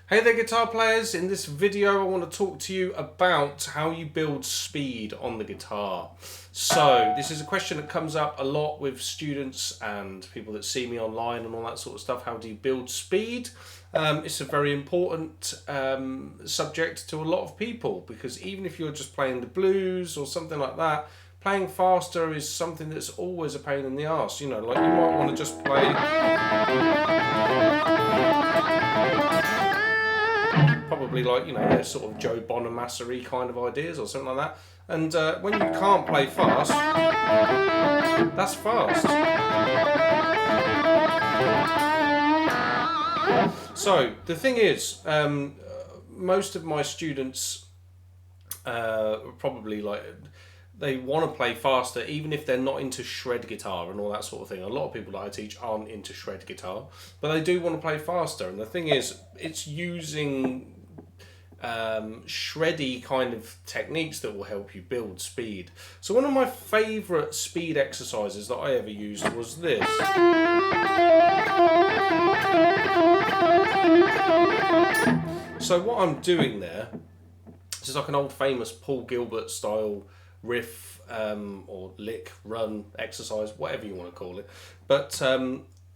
Hey there guitar players, in this video I want to talk to you about how you build speed on the guitar. So this is a question that comes up a lot with students and people that see me online and all that sort of stuff. How do you build speed? It's a very important subject to a lot of people, because even if you're just playing the blues or something like that, playing faster is something that's always a pain in the arse. You know, like you might want to just play probably like, you know, sort of Joe Bonamassa-y kind of ideas or something like that. And when you can't play fast, that's fast. So the thing is, most of my students probably like, they want to play faster even if they're not into shred guitar and all that sort of thing. A lot of people that I teach aren't into shred guitar, but they do want to play faster. And the thing is, it's using shreddy kind of techniques that will help you build speed. So one of my favourite speed exercises that I ever used was this. So what I'm doing there, this is like an old famous Paul Gilbert style riff or lick, run, exercise, whatever you want to call it. But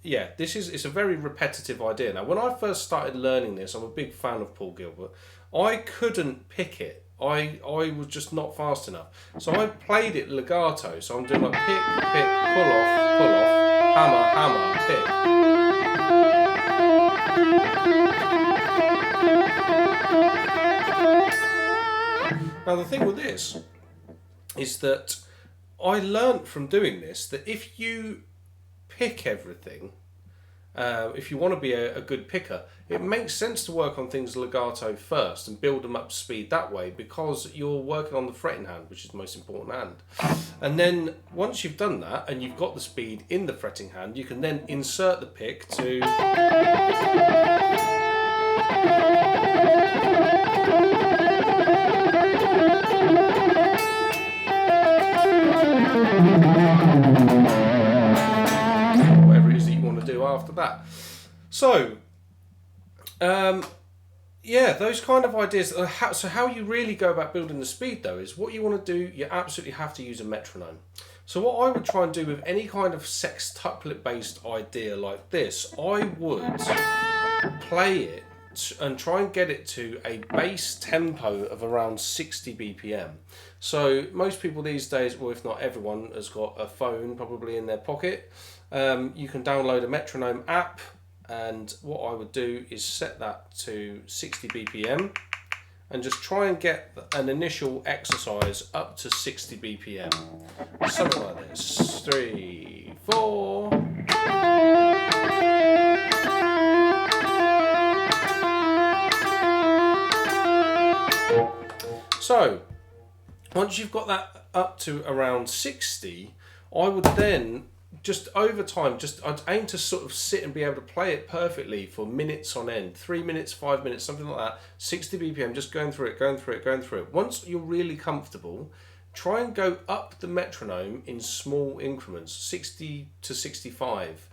yeah, it's a very repetitive idea. Now, when I first started learning this, I'm a big fan of Paul Gilbert. I couldn't pick it. I was just not fast enough. So I played it legato. So I'm doing like pick, pick, pull off, hammer, hammer, pick. Now the thing with this is that I learnt from doing this that if you pick everything, if you want to be a good picker, it makes sense to work on things legato first and build them up to speed that way, because you're working on the fretting hand, which is the most important hand. And then once you've done that and you've got the speed in the fretting hand, you can then insert the pick to whatever it is that you want to do after that. So yeah, those kind of ideas. So how you really go about building the speed though is, what you want to do, you absolutely have to use a metronome. So what I would try and do with any kind of sextuplet based idea like this, I would play it and try and get it to a bass tempo of around 60 BPM. So most people these days, well, if not everyone, has got a phone probably in their pocket. You can download a metronome app, and what I would do is set that to 60 BPM and just try and get an initial exercise up to 60 BPM. Something like this. 3, 4. So, once you've got that up to around 60, I would then, just over time, I'd aim to sort of sit and be able to play it perfectly for minutes on end, 3 minutes, 5 minutes, something like that, 60 BPM, just going through it. Once you're really comfortable, try and go up the metronome in small increments, 60 to 65.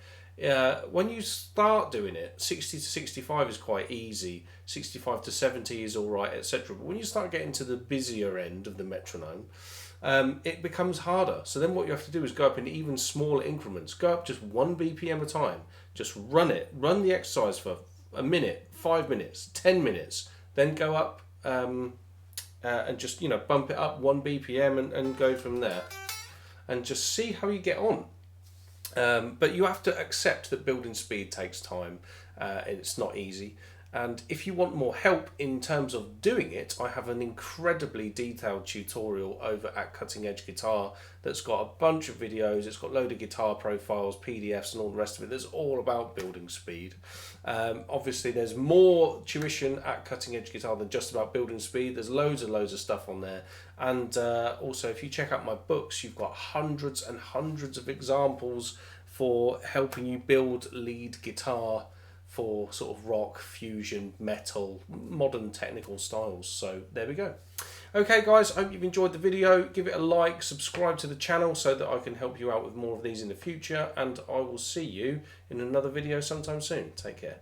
When you start doing it, 60 to 65 is quite easy, 65 to 70 is alright, etc. But when you start getting to the busier end of the metronome, it becomes harder. So then what you have to do is go up in even smaller increments. Go up just 1 BPM at a time. Just run the exercise for a minute, 5 minutes, 10 minutes. Then go up and just, you know, bump it up 1 BPM and go from there. And just see how you get on. But you have to accept that building speed takes time. It's not easy. And if you want more help in terms of doing it, I have an incredibly detailed tutorial over at Cutting Edge Guitar that's got a bunch of videos. It's got a load of guitar profiles, PDFs and all the rest of it. That's all about building speed. Obviously there's more tuition at Cutting Edge Guitar than just about building speed. There's loads and loads of stuff on there. And also, if you check out my books, you've got hundreds and hundreds of examples for helping you build lead guitar for sort of rock, fusion, metal, modern technical styles. So there we go. Okay guys, I hope you've enjoyed the video. Give it a like, subscribe to the channel so that I can help you out with more of these in the future, and I will see you in another video sometime soon. Take care.